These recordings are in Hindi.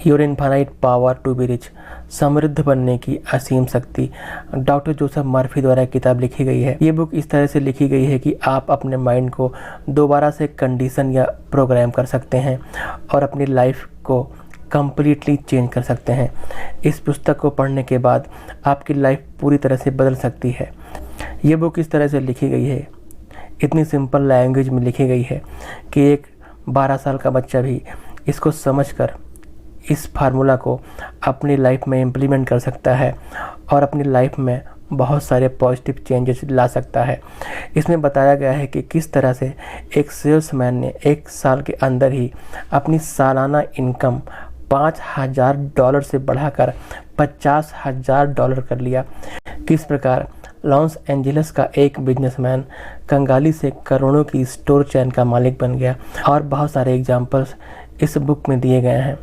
Your infinite power to be rich, समृद्ध बनने की असीम शक्ति। डॉक्टर जोसेफ मर्फी द्वारा किताब लिखी गई है। ये बुक इस तरह से लिखी गई है कि आप अपने माइंड को दोबारा से कंडीशन या प्रोग्राम कर सकते हैं और अपनी लाइफ को कम्प्लीटली चेंज कर सकते हैं। इस पुस्तक को पढ़ने के बाद आपकी लाइफ पूरी तरह से बदल सकती है। ये बुक इस तरह से लिखी गई है, इतनी सिंपल लैंग्वेज में लिखी गई है कि एक 12 साल का बच्चा भी इसको समझकर इस फार्मूला को अपनी लाइफ में इम्प्लीमेंट कर सकता है और अपनी लाइफ में बहुत सारे पॉजिटिव चेंजेस ला सकता है। इसमें बताया गया है कि किस तरह से एक सेल्समैन ने 1 साल के अंदर ही अपनी सालाना इनकम $5,000 से बढ़ाकर $50,000 कर लिया। किस प्रकार लॉस एंजलिस का एक बिजनेसमैन कंगाली से करोड़ों की स्टोर चेन का मालिक बन गया, और बहुत सारे एग्जाम्पल्स इस बुक में दिए गए हैं।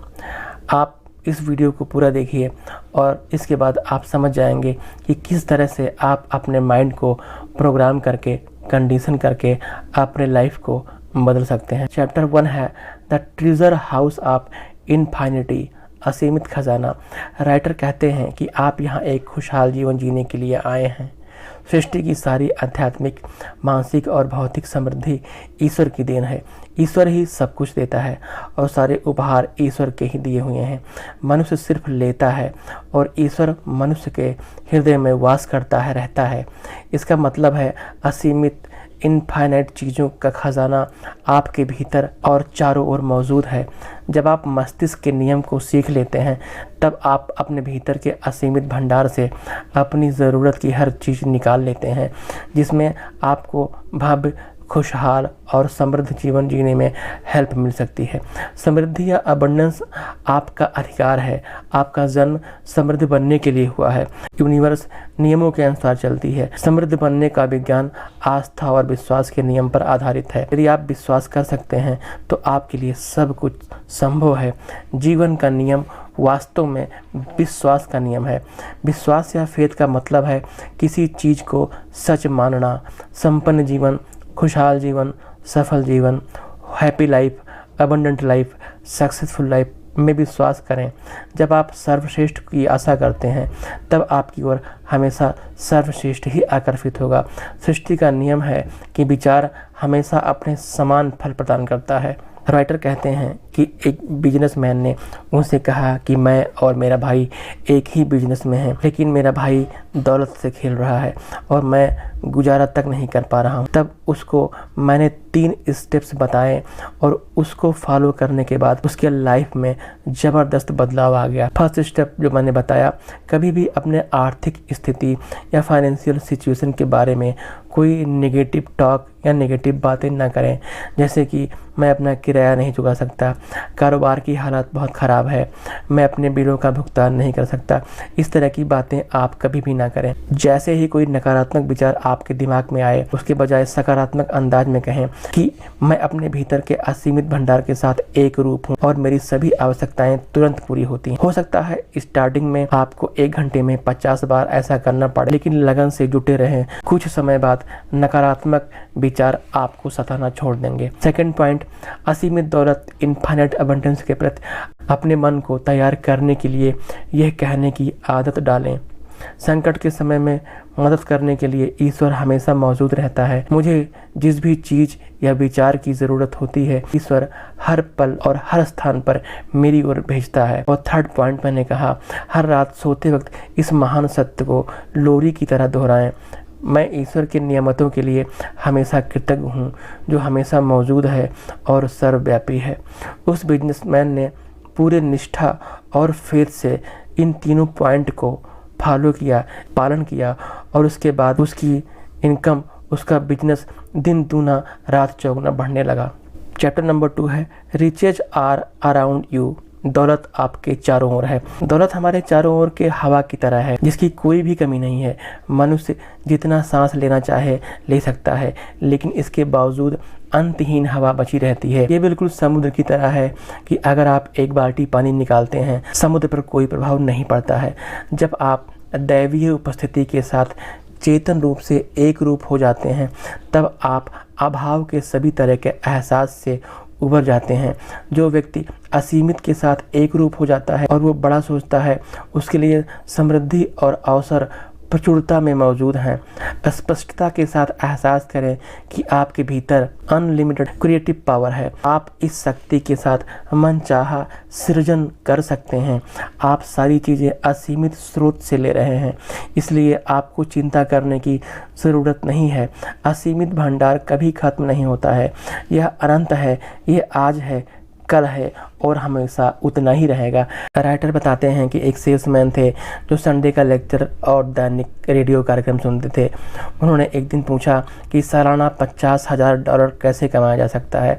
आप इस वीडियो को पूरा देखिए और इसके बाद आप समझ जाएंगे कि किस तरह से आप अपने माइंड को प्रोग्राम करके, कंडीशन करके अपने लाइफ को बदल सकते हैं। चैप्टर 1 है द ट्रेजर हाउस ऑफ इनफाइनिटी, असीमित खजाना। राइटर कहते हैं कि आप यहाँ एक खुशहाल जीवन जीने के लिए आए हैं। सृष्टि की सारी आध्यात्मिक, मानसिक और भौतिक समृद्धि ईश्वर की देन है। ईश्वर ही सब कुछ देता है और सारे उपहार ईश्वर के ही दिए हुए हैं। मनुष्य सिर्फ लेता है और ईश्वर मनुष्य के हृदय में वास करता है, रहता है। इसका मतलब है असीमित इनफाइनाइट चीज़ों का खजाना आपके भीतर और चारों ओर मौजूद है। जब आप मस्तिष्क के नियम को सीख लेते हैं तब आप अपने भीतर के असीमित भंडार से अपनी ज़रूरत की हर चीज़ निकाल लेते हैं, जिसमें आपको भव्य, खुशहाल और समृद्ध जीवन जीने में हेल्प मिल सकती है। समृद्धि या अबंडेंस आपका अधिकार है। आपका जन्म समृद्ध बनने के लिए हुआ है। यूनिवर्स नियमों के अनुसार चलती है। समृद्ध बनने का विज्ञान आस्था और विश्वास के नियम पर आधारित है। यदि आप विश्वास कर सकते हैं तो आपके लिए सब कुछ संभव है। जीवन का नियम वास्तव में विश्वास का नियम है। विश्वास या फेथ का मतलब है किसी चीज़ को सच मानना। संपन्न जीवन, खुशहाल जीवन, सफल जीवन, happy life, abundant life, successful life में विश्वास करें। जब आप सर्वश्रेष्ठ की आशा करते हैं तब आपकी ओर हमेशा सर्वश्रेष्ठ ही आकर्षित होगा। सृष्टि का नियम है कि विचार हमेशा अपने समान फल प्रदान करता है। राइटर कहते हैं कि एक बिजनेसमैन ने उनसे कहा कि मैं और मेरा भाई एक ही बिजनेस में हैं, लेकिन मेरा भाई दौलत से खेल रहा है और मैं गुजारा तक नहीं कर पा रहा हूँ। तब उसको मैंने 3 स्टेप्स बताए और उसको फॉलो करने के बाद उसके लाइफ में ज़बरदस्त बदलाव आ गया। फर्स्ट स्टेप जो मैंने बताया, कभी भी अपने आर्थिक स्थिति या फाइनेंशियल सिचुएशन के बारे में कोई नेगेटिव टॉक या नेगेटिव बातें ना करें, जैसे कि मैं अपना किराया नहीं चुका सकता, कारोबार की हालत बहुत ख़राब है, मैं अपने बिलों का भुगतान नहीं कर सकता। इस तरह की बातें आप कभी भी ना करें। जैसे ही कोई नकारात्मक विचार आपके दिमाग में आए, उसके बजाय सकारात्मक अंदाज में कहें कि मैं अपने भीतर के असीमित भंडार के साथ एक रूप हूँ और मेरी सभी आवश्यकताएं तुरंत पूरी होती हैं। हो सकता है स्टार्टिंग में आपको 1 घंटे में 50 बार ऐसा करना पड़े, लेकिन लगन से जुटे रहें। कुछ समय बाद नकारात्मक विचार आपको सताना छोड़ देंगे। सेकंड पॉइंट, असीमित दौलत, इनफाइनाइट अबंडेंस के प्रति अपने मन को तैयार करने के लिए यह कहने की आदत डालें, संकट के समय में मदद करने के लिए ईश्वर हमेशा मौजूद रहता है। मुझे जिस भी चीज़ या विचार की ज़रूरत होती है ईश्वर हर पल और हर स्थान पर मेरी ओर भेजता है। और थर्ड पॉइंट मैंने कहा, हर रात सोते वक्त इस महान सत्य को लोरी की तरह दोहराएं, मैं ईश्वर के नियामतों के लिए हमेशा कृतज्ञ हूँ जो हमेशा मौजूद है और सर्वव्यापी है। उस बिजनेसमैन ने पूरे निष्ठा और फेथ से इन तीनों पॉइंट को फॉलो किया, पालन किया, और उसके बाद उसकी इनकम, उसका बिजनेस दिन दूना रात चौगुना बढ़ने लगा। चैप्टर नंबर 2 है रिचेज आर अराउंड यू, दौलत आपके चारों ओर है। दौलत हमारे चारों ओर के हवा की तरह है जिसकी कोई भी कमी नहीं है। मनुष्य जितना सांस लेना चाहे ले सकता है, लेकिन इसके बावजूद अंतहीन हवा बची रहती है। ये बिल्कुल समुद्र की तरह है कि अगर आप एक बाल्टी पानी निकालते हैं समुद्र पर कोई प्रभाव नहीं पड़ता है। जब आप दैवीय उपस्थिति के साथ चेतन रूप से एक रूप हो जाते हैं तब आप अभाव के सभी तरह के एहसास से उभर जाते हैं। जो व्यक्ति असीमित के साथ एक रूप हो जाता है और वो बड़ा सोचता है, उसके लिए समृद्धि और अवसर प्रचुरता में मौजूद हैं। स्पष्टता के साथ एहसास करें कि आपके भीतर अनलिमिटेड क्रिएटिव पावर है। आप इस शक्ति के साथ मनचाहा सृजन कर सकते हैं। आप सारी चीज़ें असीमित स्रोत से ले रहे हैं, इसलिए आपको चिंता करने की ज़रूरत नहीं है। असीमित भंडार कभी खत्म नहीं होता है। यह अनंत है, यह आज है, कल है और हमेशा उतना ही रहेगा। राइटर बताते हैं कि एक सेल्समैन थे जो संडे का लेक्चर और दैनिक रेडियो कार्यक्रम सुनते थे। उन्होंने एक दिन पूछा कि सालाना $50,000 कैसे कमाया जा सकता है।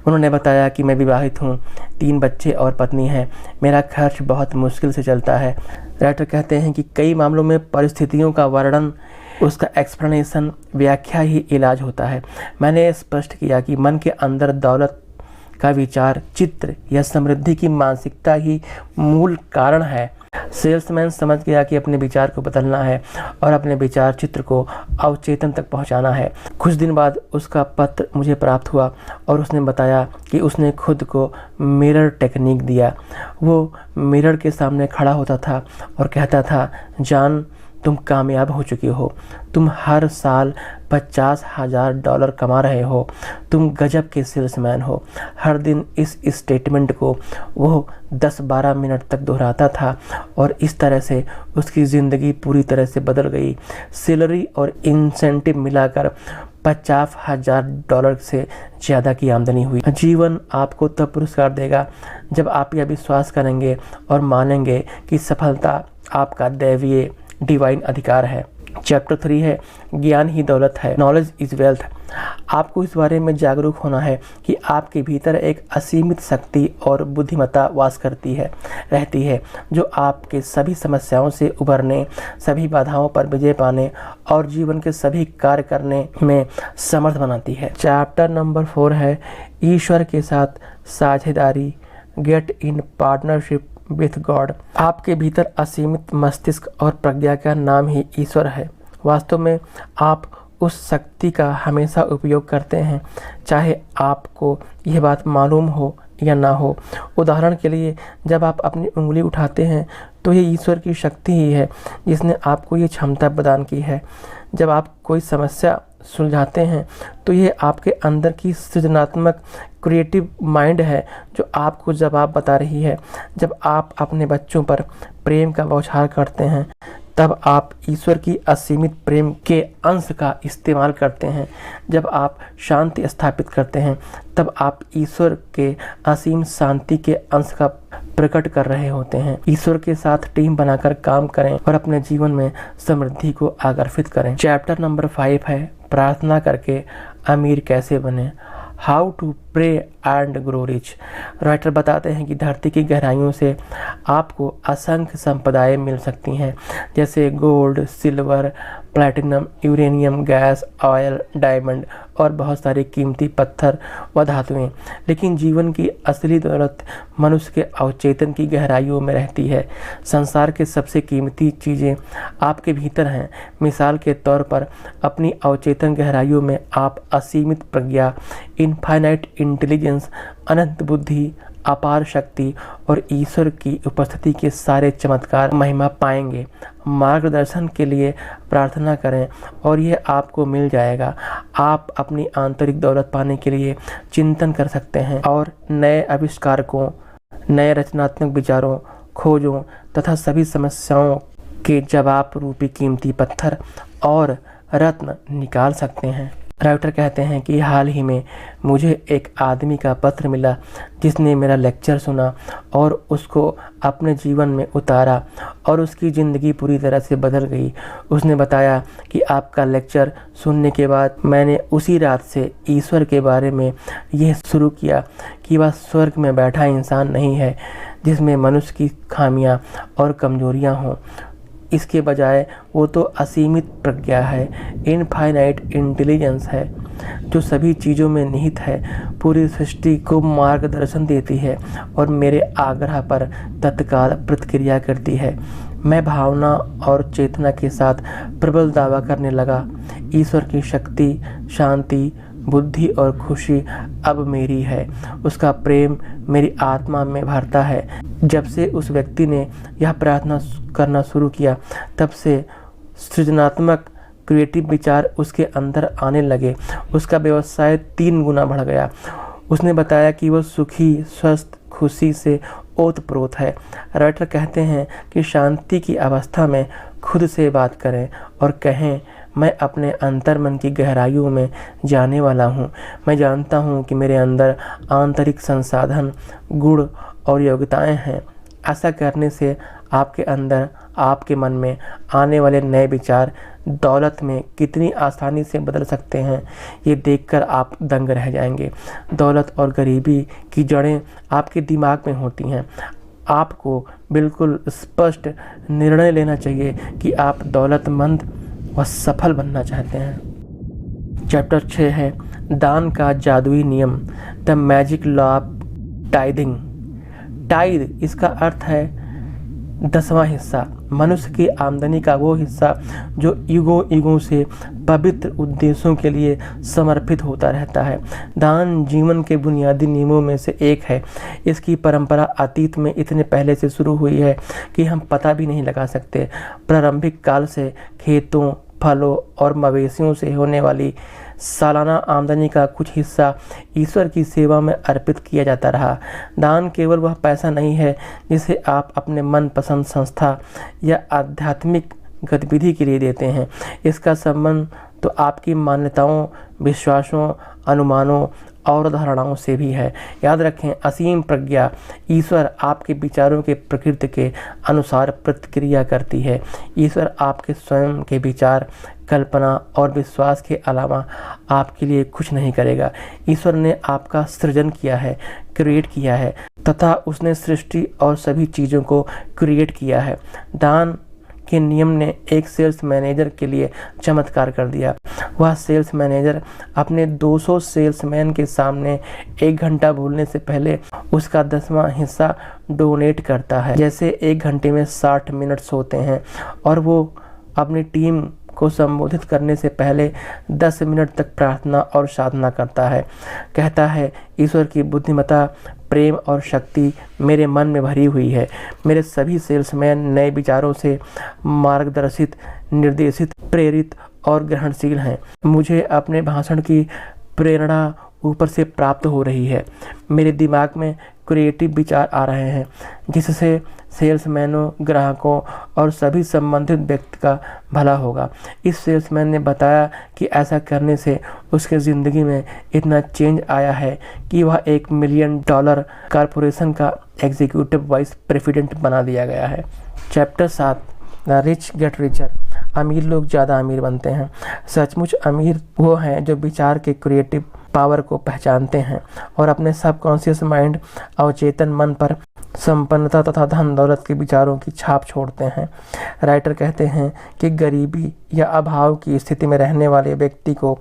उन्होंने बताया कि मैं विवाहित हूँ, 3 बच्चे और पत्नी है, मेरा खर्च बहुत मुश्किल से चलता है। राइटर कहते हैं कि कई मामलों में परिस्थितियों का वर्णन, उसका एक्सप्लेनेशन, व्याख्या ही इलाज होता है। मैंने स्पष्ट किया कि मन के अंदर दौलत का विचार, चित्र या समृद्धि की मानसिकता ही मूल कारण है। सेल्समैन समझ गया कि अपने विचार को बदलना है और अपने विचार चित्र को अवचेतन तक पहुंचाना है। कुछ दिन बाद उसका पत्र मुझे प्राप्त हुआ और उसने बताया कि उसने खुद को मिरर टेक्निक दिया। वो मिरर के सामने खड़ा होता था और कहता था, जान, तुम कामयाब हो चुकी हो, तुम हर साल $50,000 कमा रहे हो, तुम गजब के सेल्समैन हो। हर दिन इस स्टेटमेंट को वो 10-12 मिनट तक दोहराता था और इस तरह से उसकी ज़िंदगी पूरी तरह से बदल गई। सैलरी और इंसेंटिव मिलाकर $50,000 से ज़्यादा की आमदनी हुई। जीवन आपको तब पुरस्कार देगा जब आप यह विश्वास करेंगे और मानेंगे कि सफलता आपका दैवीय डिवाइन अधिकार है। चैप्टर 3 है, ज्ञान ही दौलत है, नॉलेज इज वेल्थ। आपको इस बारे में जागरूक होना है कि आपके भीतर एक असीमित शक्ति और बुद्धिमत्ता वास रहती है, जो आपके सभी समस्याओं से उभरने, सभी बाधाओं पर विजय पाने और जीवन के सभी कार्य करने में समर्थ बनाती है। चैप्टर नंबर 4 है, ईश्वर के साथ साझेदारी, get in partnership with God. आपके भीतर असीमित मस्तिष्क और प्रज्ञा का नाम ही ईश्वर है। वास्तव में आप उस शक्ति का हमेशा उपयोग करते हैं, चाहे आपको यह बात मालूम हो या ना हो। उदाहरण के लिए, जब आप अपनी उंगली उठाते हैं तो ये ईश्वर की शक्ति ही है जिसने आपको ये क्षमता प्रदान की है। जब आप कोई समस्या सुलझाते हैं तो ये आपके अंदर की सृजनात्मक क्रिएटिव माइंड है जो आपको जवाब बता रही है। जब आप अपने बच्चों पर प्रेम का बौछार करते हैं तब आप ईश्वर की असीमित प्रेम के अंश का इस्तेमाल करते हैं। जब आप शांति स्थापित करते हैं तब आप ईश्वर के असीम शांति के अंश का प्रकट कर रहे होते हैं। ईश्वर के साथ टीम बनाकर काम करें और अपने जीवन में समृद्धि को आकर्षित करें। चैप्टर नंबर 5 है, प्रार्थना करके अमीर कैसे बने, how to pray and grow rich. Writer बताते हैं कि धरती की गहराइयों से आपको असंख्य संपदाएं मिल सकती हैं, जैसे gold, silver, platinum, uranium, gas, oil, diamond और बहुत सारे कीमती पत्थर व धातुएं। लेकिन जीवन की असली दौलत मनुष्य के अवचेतन की गहराइयों में रहती है। संसार के सबसे कीमती चीज़ें आपके भीतर हैं। मिसाल के तौर पर, अपनी अवचेतन गहराइयों में आप असीमित प्रज्ञा, इनफाइनाइट इंटेलिजेंस, अनंत बुद्धि, अपार शक्ति और ईश्वर की उपस्थिति के सारे चमत्कार महिमा पाएंगे। मार्गदर्शन के लिए प्रार्थना करें और यह आपको मिल जाएगा। आप अपनी आंतरिक दौलत पाने के लिए चिंतन कर सकते हैं और नए आविष्कारकों, नए रचनात्मक विचारों, खोजों तथा सभी समस्याओं के जवाब रूपी कीमती पत्थर और रत्न निकाल सकते हैं। राइटर कहते हैं कि हाल ही में मुझे एक आदमी का पत्र मिला जिसने मेरा लेक्चर सुना और उसको अपने जीवन में उतारा और उसकी ज़िंदगी पूरी तरह से बदल गई। उसने बताया कि आपका लेक्चर सुनने के बाद मैंने उसी रात से ईश्वर के बारे में यह शुरू किया कि वह स्वर्ग में बैठा इंसान नहीं है जिसमें मनुष्य की खामियां और कमजोरियां हों। इसके बजाय वो तो असीमित प्रज्ञा है, इनफाइनाइट इंटेलिजेंस है, जो सभी चीज़ों में निहित है, पूरी सृष्टि को मार्गदर्शन देती है और मेरे आग्रह पर तत्काल प्रतिक्रिया करती है। मैं भावना और चेतना के साथ प्रबल दावा करने लगा, ईश्वर की शक्ति, शांति, बुद्धि और खुशी अब मेरी है। उसका प्रेम मेरी आत्मा में भरता है। जब से उस व्यक्ति ने यह प्रार्थना करना शुरू किया, तब से सृजनात्मक क्रिएटिव विचार उसके अंदर आने लगे। उसका व्यवसाय 3 गुना बढ़ गया। उसने बताया कि वह सुखी, स्वस्थ, खुशी से ओतप्रोत है। राइटर कहते हैं कि शांति की अवस्था में खुद से बात करें और कहें, मैं अपने अंतर्मन की गहराइयों में जाने वाला हूँ। मैं जानता हूँ कि मेरे अंदर आंतरिक संसाधन, गुण और योग्यताएं हैं। ऐसा करने से आपके अंदर, आपके मन में आने वाले नए विचार दौलत में कितनी आसानी से बदल सकते हैं, ये देखकर आप दंग रह जाएंगे। दौलत और गरीबी की जड़ें आपके दिमाग में होती हैं। आपको बिल्कुल स्पष्ट निर्णय लेना चाहिए कि आप दौलतमंद व सफल बनना चाहते हैं। चैप्टर 6 है दान का जादुई नियम, the magic law of tithing. Tithe, इसका अर्थ है 10वां हिस्सा, मनुष्य की आमदनी का वो हिस्सा जो युगों से पवित्र उद्देश्यों के लिए समर्पित होता रहता है। दान जीवन के बुनियादी नियमों में से एक है। इसकी परंपरा अतीत में इतने पहले से शुरू हुई है कि हम पता भी नहीं लगा सकते। प्रारंभिक काल से खेतों, फलों और मवेशियों से होने वाली सालाना आमदनी का कुछ हिस्सा ईश्वर की सेवा में अर्पित किया जाता रहा। दान केवल वह पैसा नहीं है जिसे आप अपने मनपसंद संस्था या आध्यात्मिक गतिविधि के लिए देते हैं। इसका संबंध तो आपकी मान्यताओं, विश्वासों, अनुमानों और धारणाओं से भी है। याद रखें, असीम प्रज्ञा ईश्वर आपके विचारों के प्रकृति के अनुसार प्रतिक्रिया करती है। ईश्वर आपके स्वयं के विचार, कल्पना और विश्वास के अलावा आपके लिए कुछ नहीं करेगा। ईश्वर ने आपका सृजन किया है, क्रिएट किया है, तथा उसने सृष्टि और सभी चीज़ों को क्रिएट किया है। दान के नियम ने एक सेल्स मैनेजर के लिए चमत्कार कर दिया। वह सेल्स मैनेजर अपने 200 सेल्समैन के सामने 1 घंटा बोलने से पहले उसका 10वां हिस्सा डोनेट करता है। जैसे 1 घंटे में 60 मिनट्स होते हैं और वो अपनी टीम को संबोधित करने से पहले 10 मिनट तक प्रार्थना और साधना करता है। कहता है, ईश्वर की बुद्धिमत्ता, प्रेम और शक्ति मेरे मन में भरी हुई है। मेरे सभी सेल्समैन नए विचारों से मार्गदर्शित, निर्देशित, प्रेरित और ग्रहणशील हैं। मुझे अपने भाषण की प्रेरणा ऊपर से प्राप्त हो रही है। मेरे दिमाग में क्रिएटिव विचार आ रहे हैं जिससे सेल्समैनों, ग्राहकों और सभी संबंधित व्यक्ति का भला होगा। इस सेल्समैन ने बताया कि ऐसा करने से उसके ज़िंदगी में इतना चेंज आया है कि वह $1 मिलियन कॉरपोरेशन का एग्जीक्यूटिव वाइस प्रेसिडेंट बना दिया गया है। Chapter 7, the rich get richer. अमीर लोग ज़्यादा अमीर बनते हैं। सचमुच अमीर वो हैं जो विचार के क्रिएटिव पावर को पहचानते हैं और अपने सबकॉन्शियस माइंड, अवचेतन मन पर संपन्नता तथा धन दौलत के विचारों की छाप छोड़ते हैं। राइटर कहते हैं कि गरीबी या अभाव की स्थिति में रहने वाले व्यक्ति को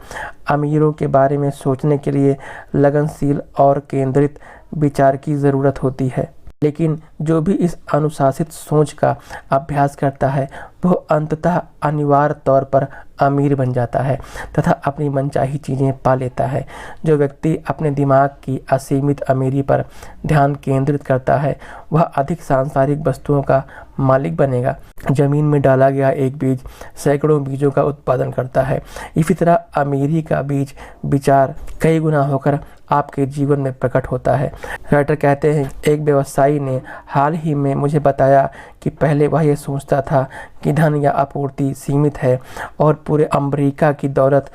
अमीरों के बारे में सोचने के लिए लगनशील और केंद्रित विचार की ज़रूरत होती है। लेकिन जो भी इस अनुशासित सोच का अभ्यास करता है वह अंततः अनिवार्य तौर पर अमीर बन जाता है तथा अपनी मनचाही चीज़ें पा लेता है। जो व्यक्ति अपने दिमाग की असीमित अमीरी पर ध्यान केंद्रित करता है वह अधिक सांसारिक वस्तुओं का मालिक बनेगा। जमीन में डाला गया एक बीज सैकड़ों बीजों का उत्पादन करता है। इसी तरह अमीरी का बीज विचार कई गुना होकर आपके जीवन में प्रकट होता है। राइटर कहते हैं, एक व्यवसायी ने हाल ही में मुझे बताया कि पहले वह ये सोचता था कि धन या आपूर्ति सीमित है और पूरे अमेरिका की दौलत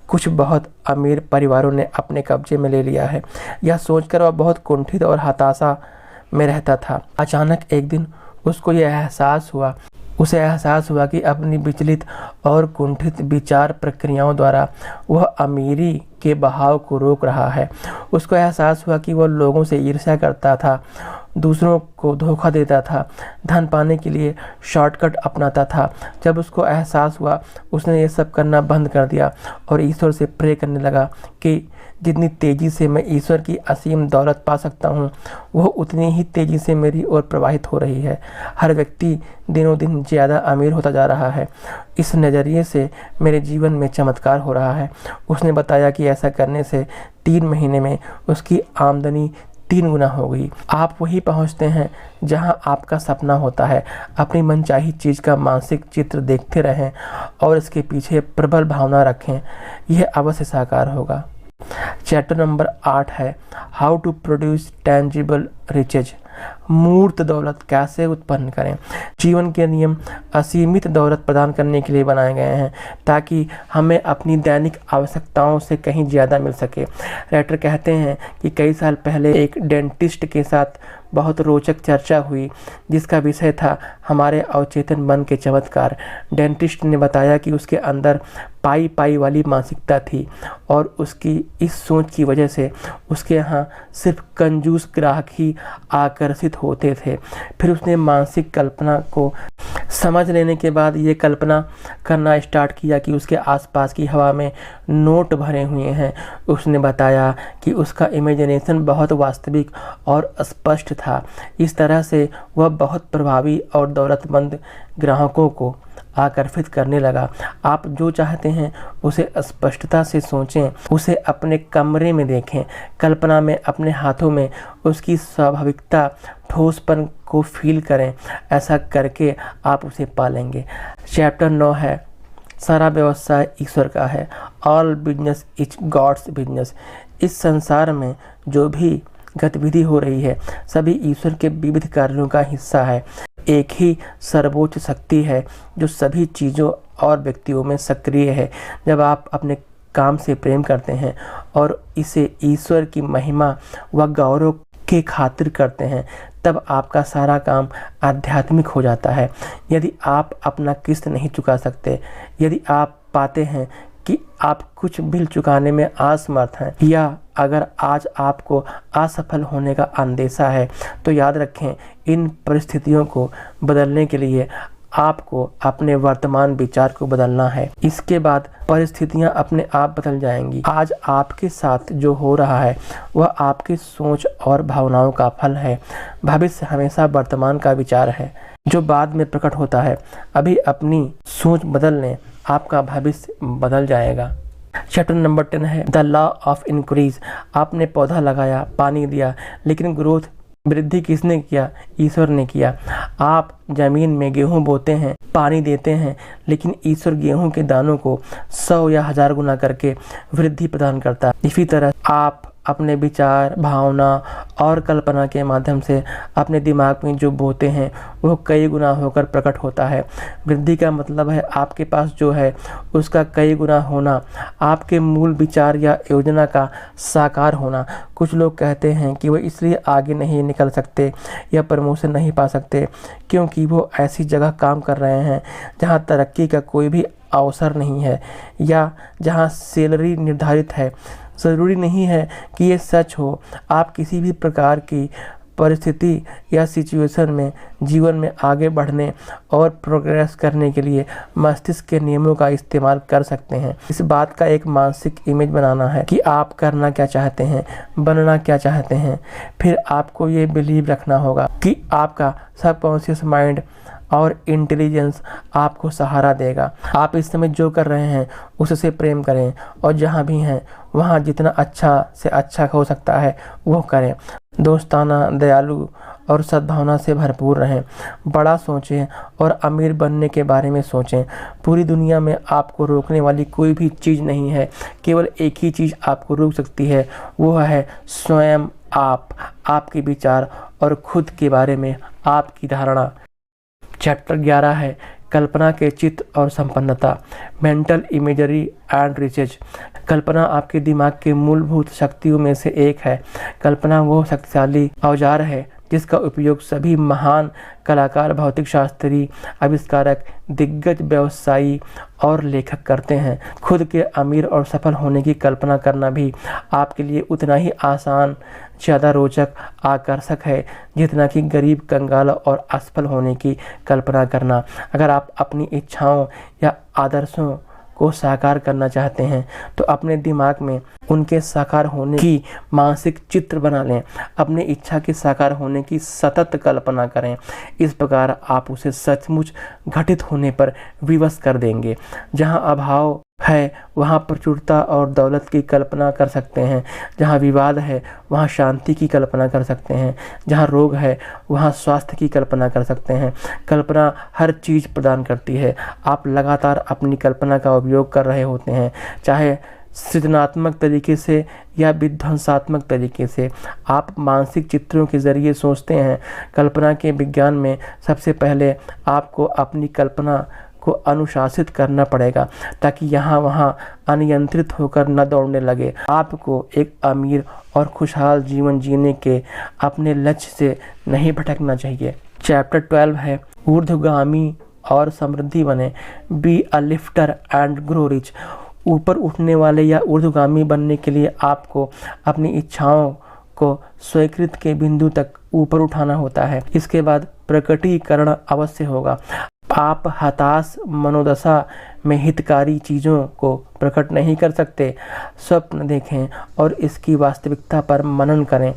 कुछ बहुत अमीर परिवारों ने अपने कब्जे में ले लिया है। यह सोचकर वह बहुत कुंठित और हताशा में रहता था। अचानक एक दिन उसे एहसास हुआ कि अपनी विचलित और कुंठित विचार प्रक्रियाओं द्वारा वह अमीरी के बहाव को रोक रहा है। उसको एहसास हुआ कि वह लोगों से ईर्ष्या करता था दूसरों को धोखा देता था, धन पाने के लिए शॉर्टकट अपनाता था। जब उसको एहसास हुआ, उसने ये सब करना बंद कर दिया और ईश्वर से प्रे करने लगा कि जितनी तेज़ी से मैं ईश्वर की असीम दौलत पा सकता हूँ, वह उतनी ही तेज़ी से मेरी ओर प्रवाहित हो रही है। हर व्यक्ति दिनों दिन ज़्यादा अमीर होता जा रहा है। इस नज़रिए से मेरे जीवन में चमत्कार हो रहा है। उसने बताया कि ऐसा करने से 3 महीने में उसकी आमदनी 3 गुना हो गई। आप वहीं पहुंचते हैं जहां आपका सपना होता है। अपनी मनचाही चीज़ का मानसिक चित्र देखते रहें और इसके पीछे प्रबल भावना रखें, यह अवश्य साकार होगा। चैप्टर नंबर 8 है how to produce tangible riches. मूर्त दौलत कैसे उत्पन्न करें। जीवन के नियम असीमित दौलत प्रदान करने के लिए बनाए गए हैं ताकि हमें अपनी दैनिक आवश्यकताओं से कहीं ज़्यादा मिल सके। राइटर कहते हैं कि कई साल पहले एक डेंटिस्ट के साथ बहुत रोचक चर्चा हुई जिसका विषय था हमारे अवचेतन मन के चमत्कार। डेंटिस्ट ने बताया कि उसके अंदर पाई पाई वाली मानसिकता थी और उसकी इस सोच की वजह से उसके यहाँ सिर्फ कंजूस ग्राहक ही आकर्षित होते थे। फिर उसने मानसिक कल्पना को समझ लेने के बाद ये कल्पना करना स्टार्ट किया कि उसके आसपास की हवा में नोट भरे हुए हैं। उसने बताया कि उसका इमेजिनेशन बहुत वास्तविक और स्पष्ट था। इस तरह से वह बहुत प्रभावी और दौलतमंद ग्राहकों को आकर्षित करने लगा। आप जो चाहते हैं उसे स्पष्टता से सोचें, उसे अपने कमरे में देखें, कल्पना में अपने हाथों में उसकी स्वाभाविकता ठोसपन को फील करें। ऐसा करके आप उसे पालेंगे। चैप्टर 9 है सारा व्यवसाय ईश्वर का है। All business is God's business. इस संसार में जो भी गतिविधि हो रही है सभी ईश्वर के विविध कार्यों का हिस्सा है। एक ही सर्वोच्च शक्ति है जो सभी चीज़ों और व्यक्तियों में सक्रिय है। जब आप अपने काम से प्रेम करते हैं और इसे ईश्वर की महिमा व गौरव के खातिर करते हैं तब आपका सारा काम आध्यात्मिक हो जाता है। यदि आप अपना किस्त नहीं चुका सकते, यदि आप पाते हैं कि आप कुछ बिल चुकाने में असमर्थ हैं या अगर आज आपको असफल होने का अंदेशा है तो याद रखें इन परिस्थितियों को बदलने के लिए आपको अपने वर्तमान विचार को बदलना है। इसके बाद परिस्थितियां अपने आप बदल जाएंगी। आज आपके साथ जो हो रहा है वह आपकी सोच और भावनाओं का फल है। भविष्य हमेशा वर्तमान का विचार है जो बाद में प्रकट होता है। अभी अपनी सोच बदल लें, आपका भविष्य बदल जाएगा। चैप्टर नंबर 10 है द लॉ ऑफ इंक्रीज। आपने पौधा लगाया, पानी दिया, लेकिन वृद्धि किसने किया? ईश्वर ने किया। आप जमीन में गेहूं बोते हैं, पानी देते हैं, लेकिन ईश्वर गेहूं के दानों को 100 या 1000 गुना करके वृद्धि प्रदान करता है। इसी तरह आप अपने विचार, भावना और कल्पना के माध्यम से अपने दिमाग में जो बोते हैं वो कई गुना होकर प्रकट होता है। वृद्धि का मतलब है आपके पास जो है उसका कई गुना होना, आपके मूल विचार या योजना का साकार होना। कुछ लोग कहते हैं कि वो इसलिए आगे नहीं निकल सकते या प्रमोशन नहीं पा सकते क्योंकि वो ऐसी जगह काम कर रहे हैं जहाँ तरक्की का कोई भी अवसर नहीं है या जहाँ सैलरी निर्धारित है। ज़रूरी नहीं है कि ये सच हो। आप किसी भी प्रकार की परिस्थिति या सिचुएशन में जीवन में आगे बढ़ने और प्रोग्रेस करने के लिए मस्तिष्क के नियमों का इस्तेमाल कर सकते हैं। इस बात का एक मानसिक इमेज बनाना है कि आप करना क्या चाहते हैं, बनना क्या चाहते हैं। फिर आपको ये बिलीव रखना होगा कि आपका सबकॉन्शियस माइंड और इंटेलिजेंस आपको सहारा देगा। आप इस समय जो कर रहे हैं उससे प्रेम करें और जहाँ भी हैं वहाँ जितना अच्छा से अच्छा हो सकता है वो करें। दोस्ताना, दयालु और सद्भावना से भरपूर रहें। बड़ा सोचें और अमीर बनने के बारे में सोचें। पूरी दुनिया में आपको रोकने वाली कोई भी चीज़ नहीं है। केवल एक ही चीज़ आपको रोक सकती है, वो है स्वयं आप, आपके विचार और खुद के बारे में आपकी धारणा। चैप्टर 11 है कल्पना के चित्त और संपन्नता। Mental imagery and riches. कल्पना आपके दिमाग के मूलभूत शक्तियों में से एक है। कल्पना वो शक्तिशाली औजार है जिसका उपयोग सभी महान कलाकार, भौतिक शास्त्री, आविष्कारक, दिग्गज व्यवसायी और लेखक करते हैं। खुद के अमीर और सफल होने की कल्पना करना भी आपके लिए उतना ही आसान, ज़्यादा रोचक, आकर्षक है जितना कि गरीब, कंगाल और असफल होने की कल्पना करना। अगर आप अपनी इच्छाओं या आदर्शों को साकार करना चाहते हैं तो अपने दिमाग में उनके साकार होने की मानसिक चित्र बना लें। अपनी इच्छा के साकार होने की सतत कल्पना करें। इस प्रकार आप उसे सचमुच घटित होने पर विवश कर देंगे। जहां अभाव है वहाँ प्रचुरता और दौलत की कल्पना कर सकते हैं। जहाँ विवाद है वहाँ शांति की कल्पना कर सकते हैं। जहाँ रोग है वहाँ स्वास्थ्य की कल्पना कर सकते हैं। कल्पना हर चीज़ प्रदान करती है। आप लगातार अपनी कल्पना का उपयोग कर रहे होते हैं, चाहे सृजनात्मक तरीके से या विध्वंसात्मक तरीके से। आप मानसिक चित्रों के ज़रिए सोचते हैं। कल्पना के विज्ञान में सबसे पहले आपको अपनी कल्पना को अनुशासित करना पड़ेगा ताकि यहाँ वहाँ अनियंत्रित होकर न दौड़ने लगे। आपको एक अमीर और खुशहाल जीवन जीने के अपने लक्ष्य से नहीं भटकना चाहिए। चैप्टर 12 है ऊर्ध्वगामी और समृद्धि बने। Be a lifter and grow rich. ऊपर उठने वाले या ऊर्ध्वगामी बनने के लिए आपको अपनी इच्छाओं को स्वीकृत के बिंदु तक ऊपर उठाना होता है। इसके बाद प्रकटीकरण अवश्य होगा। आप हताश मनोदशा में हितकारी चीज़ों को प्रकट नहीं कर सकते। स्वप्न देखें और इसकी वास्तविकता पर मनन करें।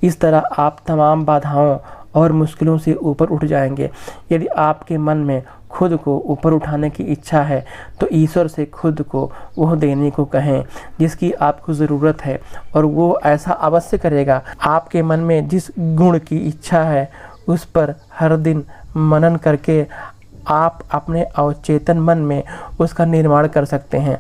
इस तरह आप तमाम बाधाओं और मुश्किलों से ऊपर उठ जाएंगे। यदि आपके मन में खुद को ऊपर उठाने की इच्छा है तो ईश्वर से खुद को वह देने को कहें जिसकी आपको ज़रूरत है और वो ऐसा अवश्य करेगा। आपके मन में जिस गुण की इच्छा है उस पर हर दिन मनन करके आप अपने अवचेतन मन में उसका निर्माण कर सकते हैं।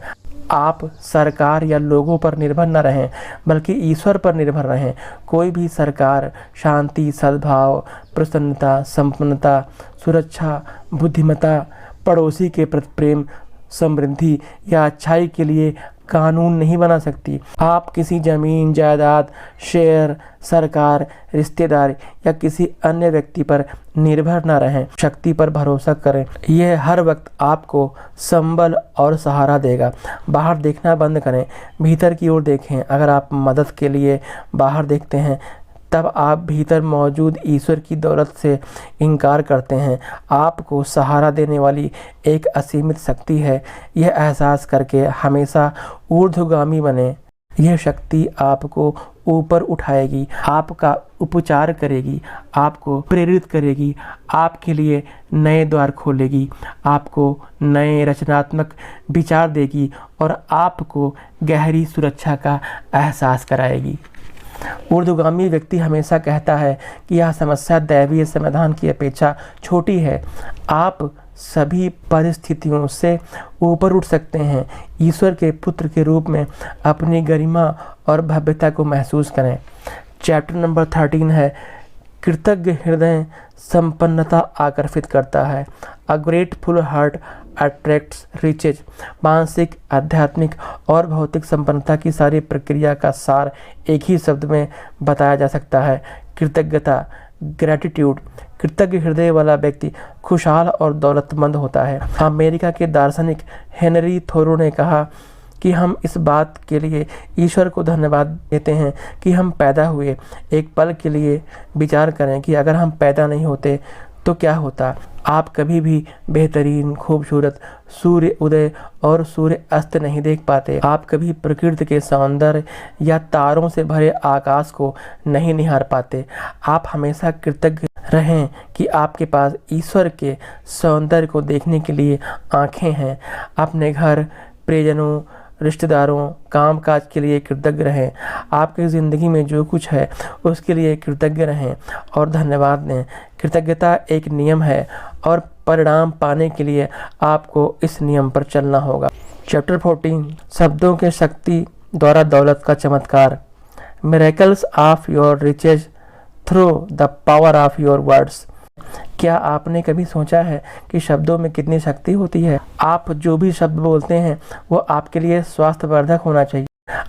आप सरकार या लोगों पर निर्भर न रहें बल्कि ईश्वर पर निर्भर रहें। कोई भी सरकार शांति, सद्भाव, प्रसन्नता, संपन्नता, सुरक्षा, बुद्धिमत्ता, पड़ोसी के प्रति प्रेम, समृद्धि या अच्छाई के लिए कानून नहीं बना सकती। आप किसी जमीन, जायदाद, शेयर, सरकार, रिश्तेदार या किसी अन्य व्यक्ति पर निर्भर न रहें। शक्ति पर भरोसा करें। यह हर वक्त आपको संबल और सहारा देगा। बाहर देखना बंद करें, भीतर की ओर देखें। अगर आप मदद के लिए बाहर देखते हैं तब आप भीतर मौजूद ईश्वर की दौलत से इनकार करते हैं। आपको सहारा देने वाली एक असीमित शक्ति है। यह एहसास करके हमेशा ऊर्ध्वगामी बने। यह शक्ति आपको ऊपर उठाएगी, आपका उपचार करेगी, आपको प्रेरित करेगी, आपके लिए नए द्वार खोलेगी, आपको नए रचनात्मक विचार देगी और आपको गहरी सुरक्षा का एहसास कराएगी। ऊर्ध्वगामी व्यक्ति हमेशा कहता है कि यह समस्या दैवीय समाधान की अपेक्षा छोटी है। आप सभी परिस्थितियों से ऊपर उठ सकते हैं। ईश्वर के पुत्र के रूप में अपनी गरिमा और भव्यता को महसूस करें। चैप्टर नंबर 13 है कृतज्ञ हृदय संपन्नता आकर्षित करता है। A grateful heart attracts riches. मानसिक, आध्यात्मिक और भौतिक संपन्नता की सारी प्रक्रिया का सार एक ही शब्द में बताया जा सकता है, कृतज्ञता, ग्रैटिट्यूड। कृतज्ञ हृदय वाला व्यक्ति खुशहाल और दौलतमंद होता है। अमेरिका के दार्शनिक हेनरी थोरो ने कहा कि हम इस बात के लिए ईश्वर को धन्यवाद देते हैं कि हम पैदा हुए। एक पल के लिए विचार करें कि अगर हम पैदा नहीं होते तो क्या होता। आप कभी भी बेहतरीन, खूबसूरत सूर्य उदय और सूर्य अस्त नहीं देख पाते। आप कभी प्रकृति के सौंदर्य या तारों से भरे आकाश को नहीं निहार पाते। आप हमेशा कृतज्ञ रहें कि आपके पास ईश्वर के सौंदर्य को देखने के लिए आँखें हैं। अपने घर, प्रियजनों, रिश्तेदारों, कामकाज के लिए कृतज्ञ रहें। आपकी ज़िंदगी में जो कुछ है उसके लिए कृतज्ञ रहें और धन्यवाद दें। कृतज्ञता एक नियम है और परिणाम पाने के लिए आपको इस नियम पर चलना होगा। चैप्टर 14 शब्दों के शक्ति द्वारा दौलत का चमत्कार। Miracles of your riches through the power of your words. क्या आपने कभी सोचा है कि शब्दों में कितनी शक्ति होती है? आप जो भी शब्द बोलते हैं वो आपके लिए स्वास्थ्यवर्धक होना चाहिए।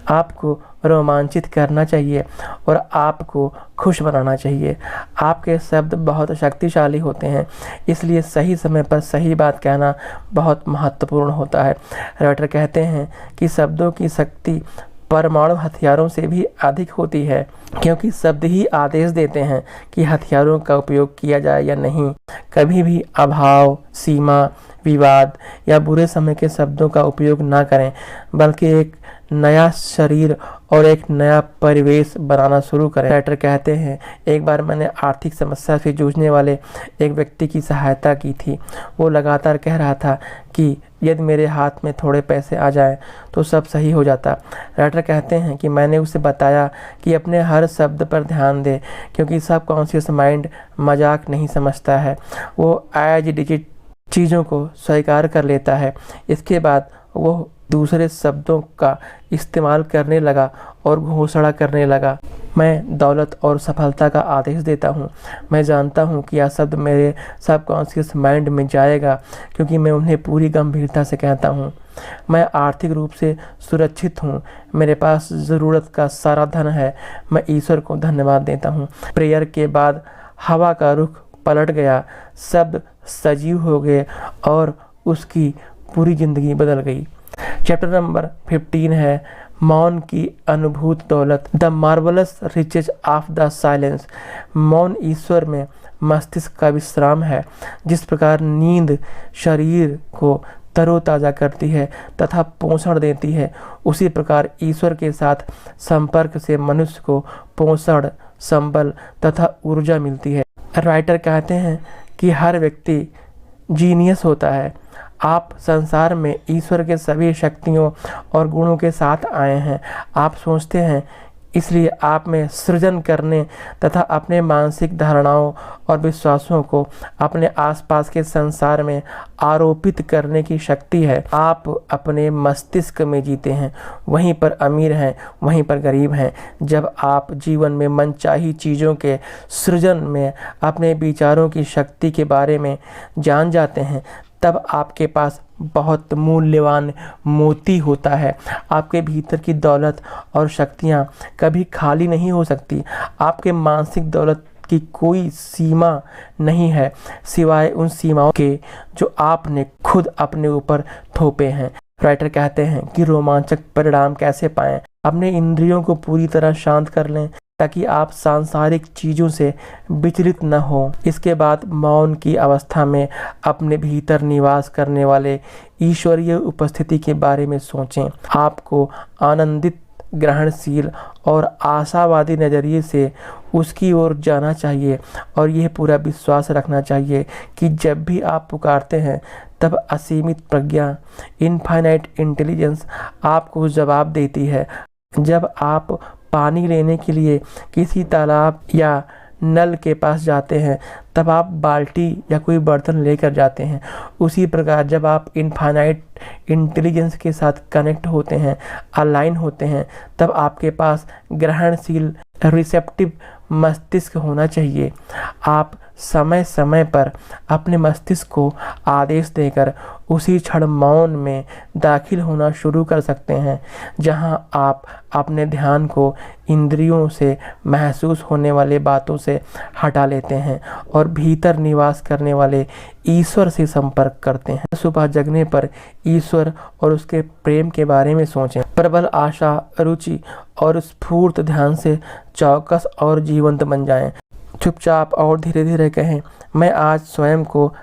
आपको रोमांचित करना चाहिए और आपको खुश बनाना चाहिए। आपके शब्द बहुत शक्तिशाली होते हैं, इसलिए सही समय पर सही बात कहना बहुत महत्वपूर्ण होता है। राइटर कहते हैं कि शब्दों की शक्ति परमाणु हथियारों से भी अधिक होती है, क्योंकि शब्द ही आदेश देते हैं कि हथियारों का उपयोग किया जाए या नहीं। कभी भी अभाव, सीमा, विवाद या बुरे समय के शब्दों का उपयोग ना करें, बल्कि एक नया शरीर और एक नया परिवेश बनाना शुरू करें। राइटर कहते हैं, एक बार मैंने आर्थिक समस्या से जूझने वाले एक व्यक्ति की सहायता की थी। वो लगातार कह रहा था कि यदि मेरे हाथ में थोड़े पैसे आ जाएं तो सब सही हो जाता। राइटर कहते हैं कि मैंने उसे बताया कि अपने हर शब्द पर ध्यान दे, क्योंकि सबकॉन्शियस माइंड मजाक नहीं समझता है, वो एज डिजिट चीज़ों को स्वीकार कर लेता है। इसके बाद वो दूसरे शब्दों का इस्तेमाल करने लगा और घोषणा करने लगा, मैं दौलत और सफलता का आदेश देता हूँ। मैं जानता हूँ कि यह शब्द मेरे सबकॉन्शियस माइंड में जाएगा, क्योंकि मैं उन्हें पूरी गंभीरता से कहता हूँ। मैं आर्थिक रूप से सुरक्षित हूँ, मेरे पास ज़रूरत का सारा धन है, मैं ईश्वर को धन्यवाद देता हूँ। प्रेयर के बाद हवा का रुख पलट गया, शब्द सजीव हो गए और उसकी पूरी ज़िंदगी बदल गई। चैप्टर नंबर 15 है मौन की अनुभूत दौलत, the marvellous riches of the silence. मौन ईश्वर में मस्तिष्क का विश्राम है। जिस प्रकार नींद शरीर को तरोताज़ा करती है तथा पोषण देती है, उसी प्रकार ईश्वर के साथ संपर्क से मनुष्य को पोषण, संबल तथा ऊर्जा मिलती है। राइटर कहते हैं कि हर व्यक्ति जीनियस होता है। आप संसार में ईश्वर के सभी शक्तियों और गुणों के साथ आए हैं। आप सोचते हैं, इसलिए आप में सृजन करने तथा अपने मानसिक धारणाओं और विश्वासों को अपने आसपास के संसार में आरोपित करने की शक्ति है। आप अपने मस्तिष्क में जीते हैं, वहीं पर अमीर हैं, वहीं पर गरीब हैं। जब आप जीवन में मनचाही चीज़ों के सृजन में अपने विचारों की शक्ति के बारे में जान जाते हैं, तब आपके पास बहुत मूल्यवान मोती होता है। आपके भीतर की दौलत और शक्तियाँ कभी खाली नहीं हो सकती। आपके मानसिक दौलत की कोई सीमा नहीं है, सिवाय उन सीमाओं के जो आपने खुद अपने ऊपर थोपे हैं। राइटर कहते हैं कि रोमांचक परिणाम कैसे पाएं। अपने इंद्रियों को पूरी तरह शांत कर लें, ताकि आप सांसारिक चीज़ों से विचलित न हो। इसके बाद मौन की अवस्था में अपने भीतर निवास करने वाले ईश्वरीय उपस्थिति के बारे में सोचें। आपको आनंदित, ग्रहणशील और आशावादी नज़रिए से उसकी ओर जाना चाहिए और यह पूरा विश्वास रखना चाहिए कि जब भी आप पुकारते हैं, तब असीमित प्रज्ञा, इनफाइनाइट इंटेलिजेंस आपको जवाब देती है। जब आप पानी लेने के लिए किसी तालाब या नल के पास जाते हैं, तब आप बाल्टी या कोई बर्तन लेकर जाते हैं। उसी प्रकार जब आप इनफाइनाइट इंटेलिजेंस के साथ कनेक्ट होते हैं, अलाइन होते हैं, तब आपके पास ग्रहणशील, रिसेप्टिव मस्तिष्क होना चाहिए। आप समय समय पर अपने मस्तिष्क को आदेश देकर उसी क्षण मौन में दाखिल होना शुरू कर सकते हैं, जहां आप अपने ध्यान को इंद्रियों से महसूस होने वाले बातों से हटा लेते हैं और भीतर निवास करने वाले ईश्वर से संपर्क करते हैं। सुबह जगने पर ईश्वर और उसके प्रेम के बारे में सोचें। प्रबल आशा, रुचि और स्फूर्त ध्यान से चौकस और जीवंत बन जाएं। चुपचाप और धीरे धीरे कहें, मैं आज स्वयं को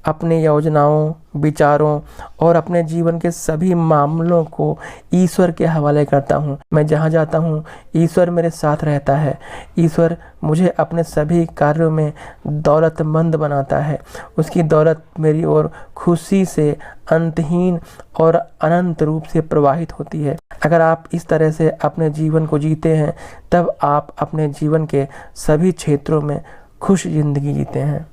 अपने योजनाओं, विचारों और अपने जीवन के सभी मामलों को ईश्वर के हवाले करता हूँ। मैं जहाँ जाता हूँ, ईश्वर मेरे साथ रहता है। ईश्वर मुझे अपने सभी कार्यों में दौलतमंद बनाता है। उसकी दौलत मेरी ओर खुशी से अंतहीन और अनंत रूप से प्रवाहित होती है। अगर आप इस तरह से अपने जीवन को जीते हैं, तब आप अपने जीवन के सभी क्षेत्रों में खुश जिंदगी जीते हैं।